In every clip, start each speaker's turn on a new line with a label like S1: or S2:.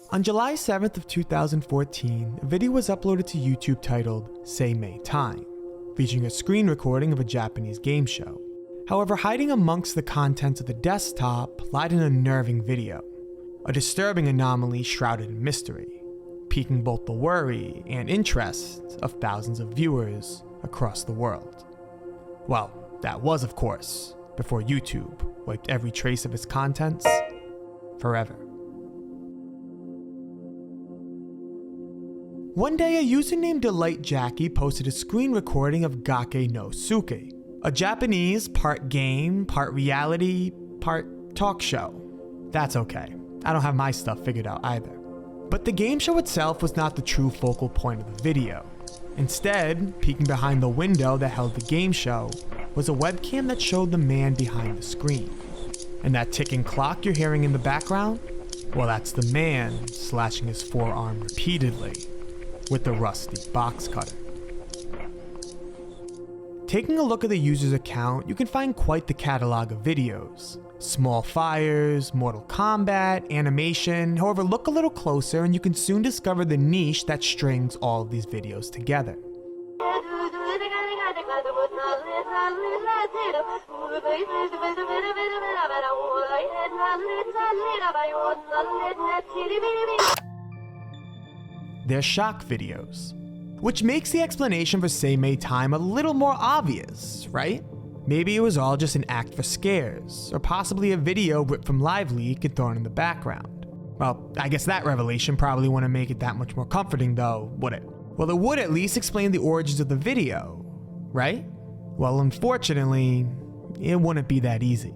S1: On July 7th of 2014, a video was uploaded to YouTube titled Mei Time, featuring a screen recording of a Japanese game show. However, hiding amongst the contents of the desktop lied an unnerving video, a disturbing anomaly shrouded in mystery, piquing both the worry and interest of thousands of viewers across the world. Well, that was, of course, before YouTube wiped every trace of its contents forever. One day, a user named Delight Jackie posted a screen recording of Gake no Suke, a Japanese part game, part reality, part talk show. That's okay. I don't have my stuff figured out either. But the game show itself was not the true focal point of the video. Instead, peeking behind the window that held the game show was a webcam that showed the man behind the screen. And that ticking clock you're hearing in the background? Well, that's the man slashing his forearm repeatedly with the rusty box cutter. Taking a look at the user's account, you can find quite the catalog of videos. Small fires, Mortal Kombat, animation. However, look a little closer and you can soon discover the niche that strings all of these videos together. They're shock videos, which makes the explanation for Mei Time a little more obvious, right? Maybe it was all just an act for scares, or possibly a video ripped from Live Leak and thrown in the background. Well, I guess that revelation probably wouldn't make it that much more comforting though, would it? Well, it would at least explain the origins of the video, right? Well, unfortunately, it wouldn't be that easy.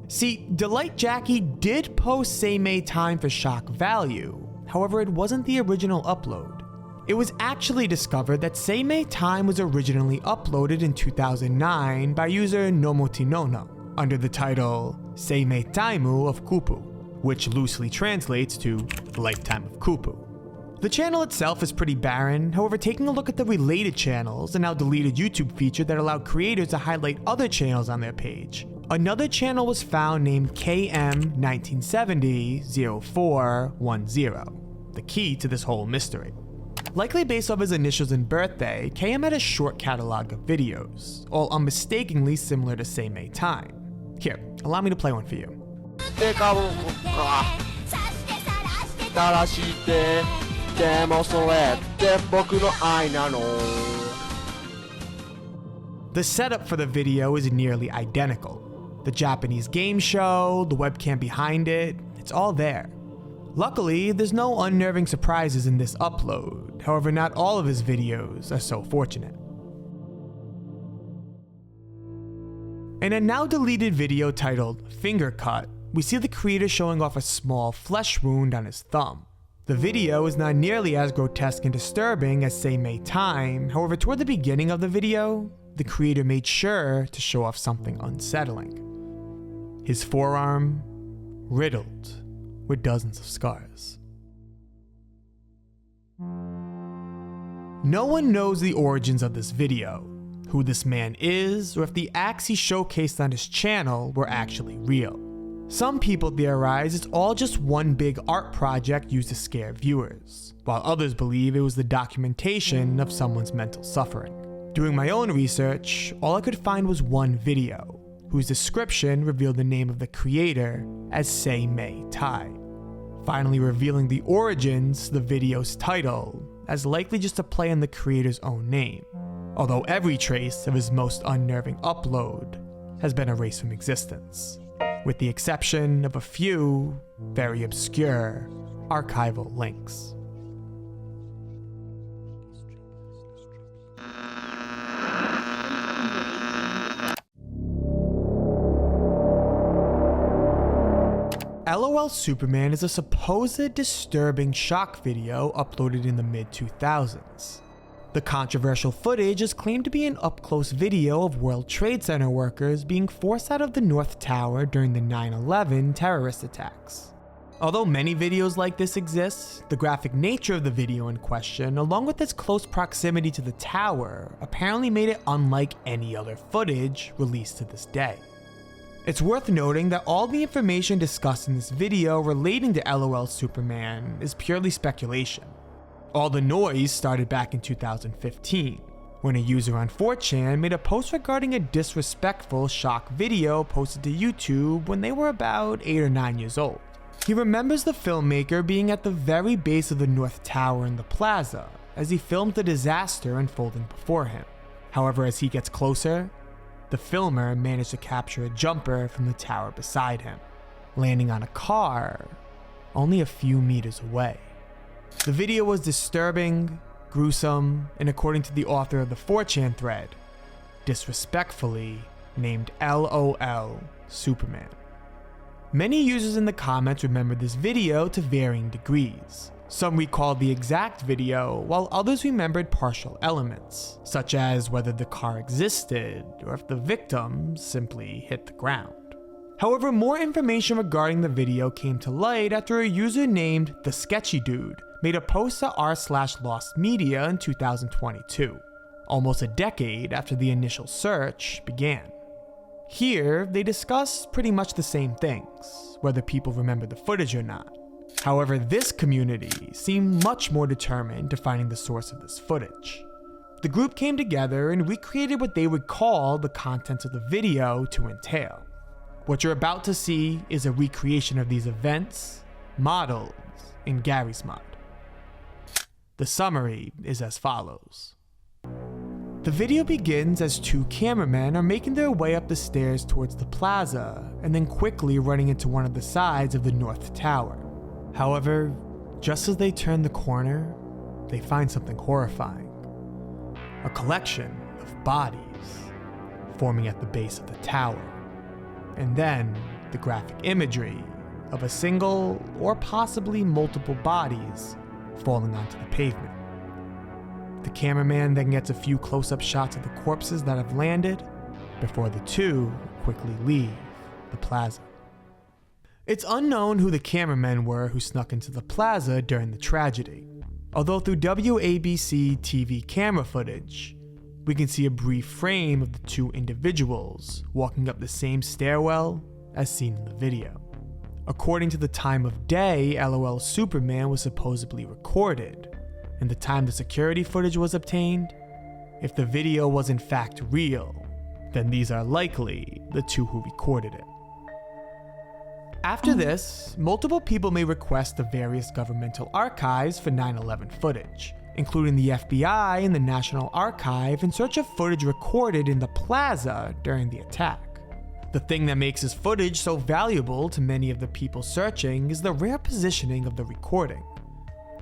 S1: See, Delight Jackie did post Mei Time for shock value, however, it wasn't the original upload. It was actually discovered that Mei Time was originally uploaded in 2009 by user Nomotinono under the title Mei Time of Kupu, which loosely translates to The Lifetime of Kupu. The channel itself is pretty barren, however, taking a look at the related channels, a now deleted YouTube feature that allowed creators to highlight other channels on their page, another channel was found named KM1970-0410, the key to this whole mystery. Likely based off his initials and birthday, KM had a short catalog of videos, all unmistakably similar to Mei Time. Here, allow me to play one for you. The setup for the video is nearly identical. The Japanese game show, the webcam behind it, it's all there. Luckily, there's no unnerving surprises in this upload, however not all of his videos are so fortunate. In a now deleted video titled Finger Cut, we see the creator showing off a small flesh wound on his thumb. The video is not nearly as grotesque and disturbing as Mei Time, however toward the beginning of the video, the creator made sure to show off something unsettling. His forearm riddled with dozens of scars. No one knows the origins of this video, who this man is, or if the acts he showcased on his channel were actually real. Some people theorize it's all just one big art project used to scare viewers, while others believe it was the documentation of someone's mental suffering. Doing my own research, all I could find was one video, whose description revealed the name of the creator as Mei Time, finally revealing the origins of the video's title as likely just a play on the creator's own name, although every trace of his most unnerving upload has been erased from existence, with the exception of a few very obscure archival links. LOL Superman is a supposed disturbing shock video uploaded in the mid-2000s. The controversial footage is claimed to be an up-close video of World Trade Center workers being forced out of the North Tower during the 9/11 terrorist attacks. Although many videos like this exist, the graphic nature of the video in question, along with its close proximity to the tower, apparently made it unlike any other footage released to this day. It's worth noting that all the information discussed in this video relating to LOL Superman is purely speculation. All the noise started back in 2015, when a user on 4chan made a post regarding a disrespectful shock video posted to YouTube when they were about 8 or 9 years old. He remembers the filmmaker being at the very base of the North Tower in the plaza as he filmed the disaster unfolding before him. However, as he gets closer, the filmer managed to capture a jumper from the tower beside him, landing on a car only a few meters away. The video was disturbing, gruesome, and according to the author of the 4chan thread, disrespectfully named LOL Superman. Many users in the comments remember this video to varying degrees. Some recalled the exact video, while others remembered partial elements, such as whether the car existed or if the victim simply hit the ground. However, more information regarding the video came to light after a user named The Sketchy Dude made a post to r/Lost Media in 2022, almost a decade after the initial search began. Here, they discuss pretty much the same things, whether people remember the footage or not. However, this community seemed much more determined to finding the source of this footage. The group came together and recreated what they would call the contents of the video to entail. What you're about to see is a recreation of these events, modeled in Gary's mod. The summary is as follows. The video begins as two cameramen are making their way up the stairs towards the plaza and then quickly running into one of the sides of the North Tower. However, just as they turn the corner, they find something horrifying. A collection of bodies forming at the base of the tower. And then the graphic imagery of a single or possibly multiple bodies falling onto the pavement. The cameraman then gets a few close-up shots of the corpses that have landed before the two quickly leave the plaza. It's unknown who the cameramen were who snuck into the plaza during the tragedy, although through WABC TV camera footage, we can see a brief frame of the two individuals walking up the same stairwell as seen in the video. According to the time of day LOL Superman was supposedly recorded, and the time the security footage was obtained, if the video was in fact real, then these are likely the two who recorded it. After this, multiple people may request the various governmental archives for 9/11 footage, including the FBI and the National Archive in search of footage recorded in the plaza during the attack. The thing that makes this footage so valuable to many of the people searching is the rare positioning of the recording.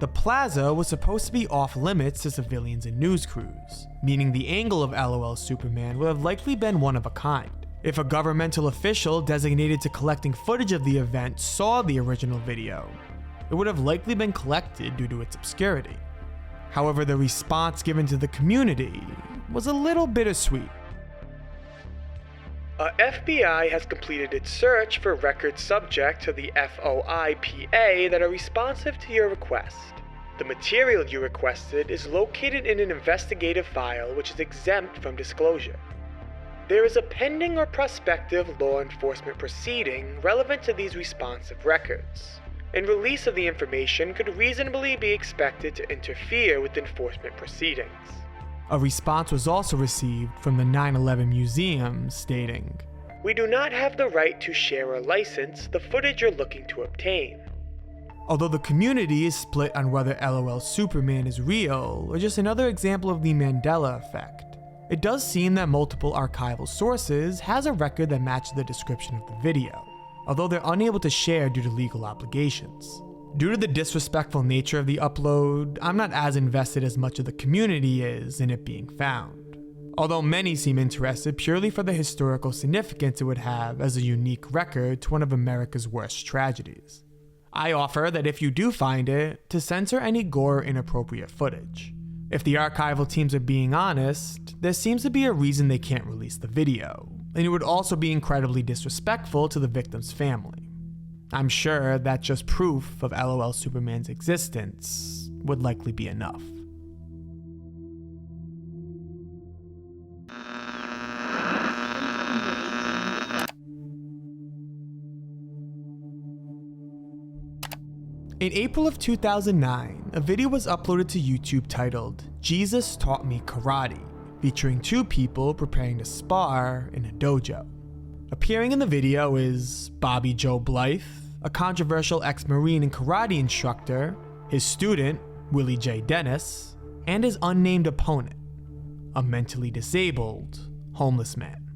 S1: The plaza was supposed to be off limits to civilians and news crews, meaning the angle of LOL Superman would have likely been one of a kind. If a governmental official designated to collecting footage of the event saw the original video, it would have likely been collected due to its obscurity. However, the response given to the community was a little bittersweet. FBI has completed its search for records subject to the FOIPA that are responsive to your request. The material you requested is located in an investigative file which is exempt from disclosure. There is a pending or prospective law enforcement proceeding relevant to these responsive records, and release of the information could reasonably be expected to interfere with enforcement proceedings. A response was also received from the 9/11 Museum stating, "We do not have the right to share or license the footage you're looking to obtain." Although the community is split on whether LOL Superman is real or just another example of the Mandela effect, it does seem that multiple archival sources has a record that matches the description of the video, although they're unable to share due to legal obligations. Due to the disrespectful nature of the upload, I'm not as invested as much of the community is in it being found, although many seem interested purely for the historical significance it would have as a unique record to one of America's worst tragedies. I offer that if you do find it, to censor any gore or inappropriate footage. If the archival teams are being honest, there seems to be a reason they can't release the video, and it would also be incredibly disrespectful to the victim's family. I'm sure that just proof of LOL Superman's existence would likely be enough. In April of 2009, a video was uploaded to YouTube titled, "Jesus Taught Me Karate," featuring two people preparing to spar in a dojo. Appearing in the video is Bobby Joe Blythe, a controversial ex-Marine and karate instructor, his student, Willie J. Dennis, and his unnamed opponent, a mentally disabled, homeless man.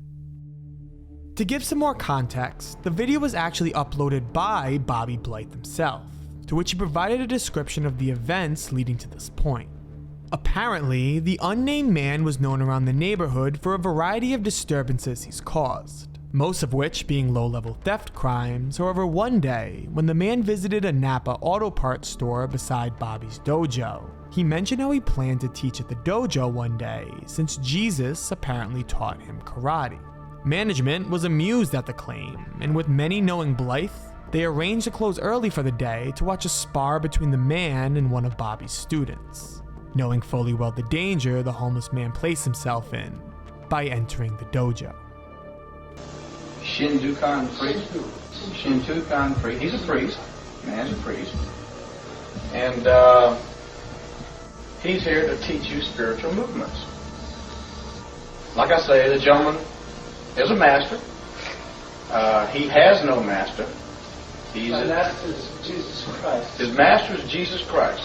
S1: To give some more context, the video was actually uploaded by Bobby Blythe himself, to which he provided a description of the events leading to this point. Apparently, the unnamed man was known around the neighborhood for a variety of disturbances he's caused, most of which being low-level theft crimes. However, one day, when the man visited a Napa auto parts store beside Bobby's dojo, he mentioned how he planned to teach at the dojo one day since Jesus apparently taught him karate. Management was amused at the claim, and with many knowing Blythe, they arranged to close early for the day to watch a spar between the man and one of Bobby's students, knowing fully well the danger the homeless man placed himself in by entering the dojo.
S2: Shindukan priest. Shindukan priest. He's a priest. Man's a priest. And he's here to teach you spiritual movements. Like I say, the gentleman is a master. He has no master. His master is Jesus Christ. His master is Jesus Christ.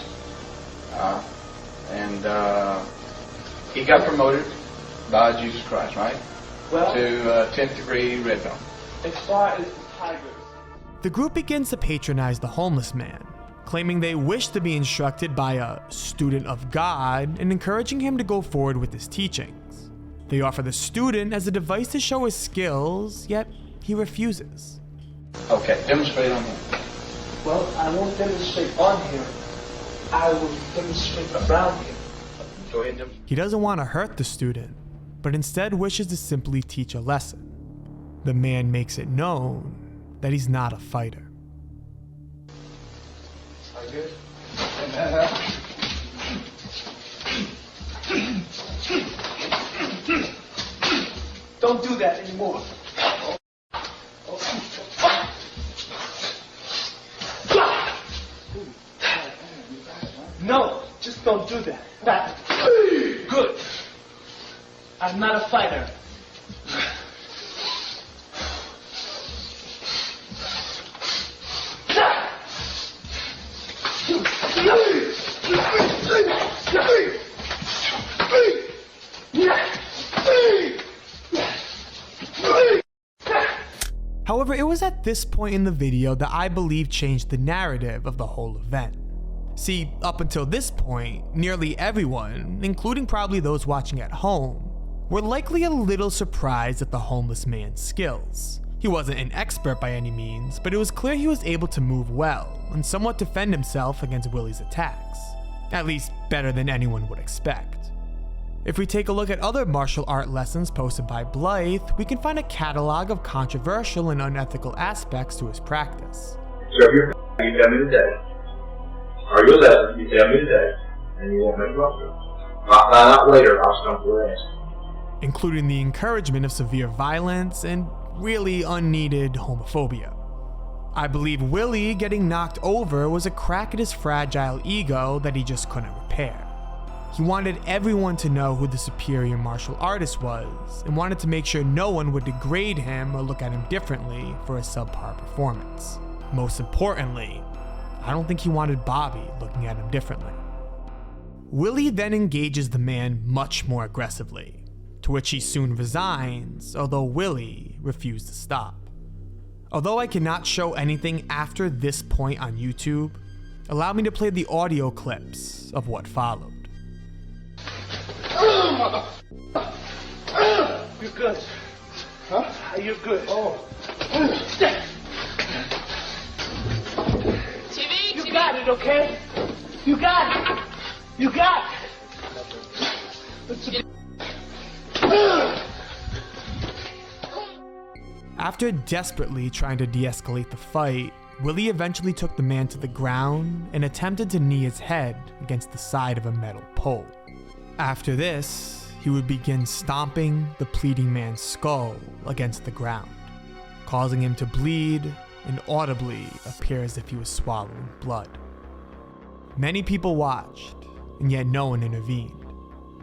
S2: And he got promoted by Jesus Christ, right? Well, to 10th degree red belt. As far as the tigers.
S1: The group begins to patronize the homeless man, claiming they wish to be instructed by a student of God and encouraging him to go forward with his teachings. They offer the student as a device to show his skills, yet he refuses.
S2: Okay, demonstrate on him.
S3: Well, I won't demonstrate on him. I will demonstrate around him.
S2: Go ahead and demonstrate.
S1: He doesn't want to hurt the student, but instead wishes to simply teach a lesson. The man makes it known that he's not a fighter.
S2: Are you good?
S3: Don't do that anymore. No, just don't do that. That. Good. I'm not a fighter.
S1: However, it was at this point in the video that I believe changed the narrative of the whole event. See, up until this point, nearly everyone, including probably those watching at home, were likely a little surprised at the homeless man's skills. He wasn't an expert by any means, but it was clear he was able to move well and somewhat defend himself against Willie's attacks. At least better than anyone would expect. If we take a look at other martial art lessons posted by Blythe, we can find a catalog of controversial and unethical aspects to his practice.
S4: So if you tell me today, or your lesson, you tell me today, and you won't make it up. Not later, I'll stump your ass.
S1: Including the encouragement of severe violence and really unneeded homophobia. I believe Willie getting knocked over was a crack at his fragile ego that he just couldn't repair. He wanted everyone to know who the superior martial artist was, and wanted to make sure no one would degrade him or look at him differently for a subpar performance. Most importantly, I don't think he wanted Bobby looking at him differently. Willie then engages the man much more aggressively, to which he soon resigns, although Willie refused to stop. Although I cannot show anything after this point on YouTube, allow me to play the audio clips of what followed.
S3: You're good. Huh? You're good. Oh. You got it, okay? You got it. You got it.
S1: After desperately trying to de-escalate the fight, Willie eventually took the man to the ground and attempted to knee his head against the side of a metal pole. After this, he would begin stomping the pleading man's skull against the ground, causing him to bleed and audibly appear as if he was swallowing blood. Many people watched, and yet no one intervened.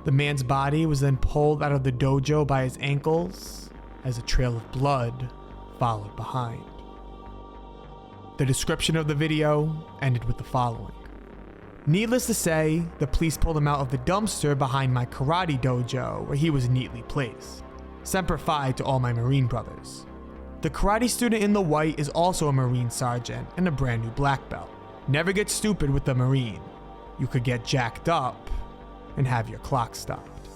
S1: The man's body was then pulled out of the dojo by his ankles as a trail of blood followed behind. The description of the video ended with the following. Needless to say, the police pulled him out of the dumpster behind my karate dojo where he was neatly placed. Semper Fi to all my Marine brothers. The karate student in the white is also a Marine sergeant and a brand new black belt. Never get stupid with the Marine. You could get jacked up and have your clock stopped.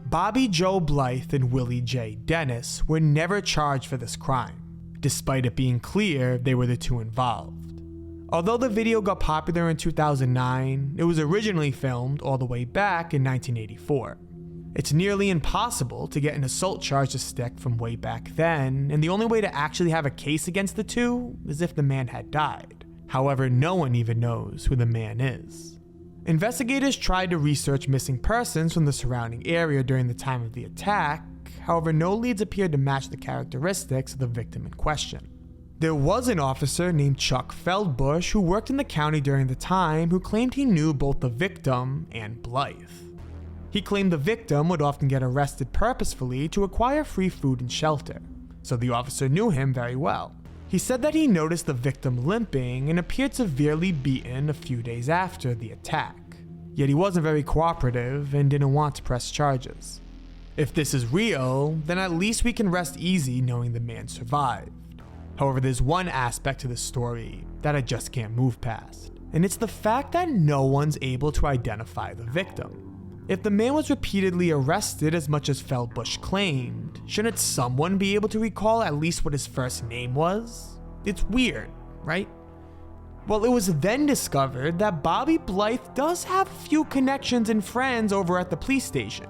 S1: Bobby Joe Blythe and Willie J. Dennis were never charged for this crime, despite it being clear they were the two involved. Although the video got popular in 2009, it was originally filmed all the way back in 1984. It's nearly impossible to get an assault charge to stick from way back then, and the only way to actually have a case against the two is if the man had died. However, no one even knows who the man is. Investigators tried to research missing persons from the surrounding area during the time of the attack, however, no leads appeared to match the characteristics of the victim in question. There was an officer named Chuck Feldbush who worked in the county during the time who claimed he knew both the victim and Blythe. He claimed the victim would often get arrested purposefully to acquire free food and shelter, so the officer knew him very well. He said that he noticed the victim limping and appeared severely beaten a few days after the attack, yet he wasn't very cooperative and didn't want to press charges. If this is real, then at least we can rest easy knowing the man survived. However, there's one aspect to this story that I just can't move past, and it's the fact that no one's able to identify the victim. If the man was repeatedly arrested as much as Feldbush claimed, shouldn't someone be able to recall at least what his first name was? It's weird, right? Well, it was then discovered that Bobby Blythe does have a few connections and friends over at the police station.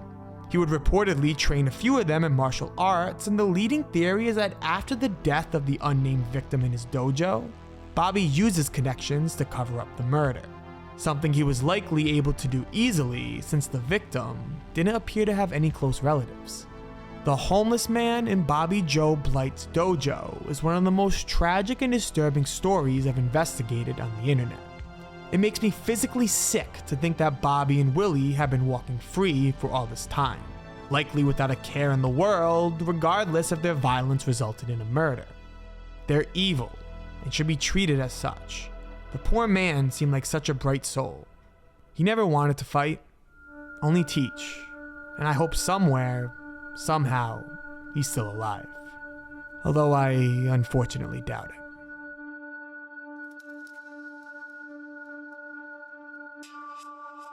S1: He would reportedly train a few of them in martial arts, and the leading theory is that after the death of the unnamed victim in his dojo, Bobby used his connections to cover up the murder. Something he was likely able to do easily since the victim didn't appear to have any close relatives. The homeless man in Bobby Joe Blythe's dojo is one of the most tragic and disturbing stories I've investigated on the internet. It makes me physically sick to think that Bobby and Willie have been walking free for all this time, likely without a care in the world, regardless if their violence resulted in a murder. They're evil and should be treated as such. The poor man seemed like such a bright soul. He never wanted to fight, only teach, and I hope somewhere, somehow, he's still alive. Although I unfortunately doubt it.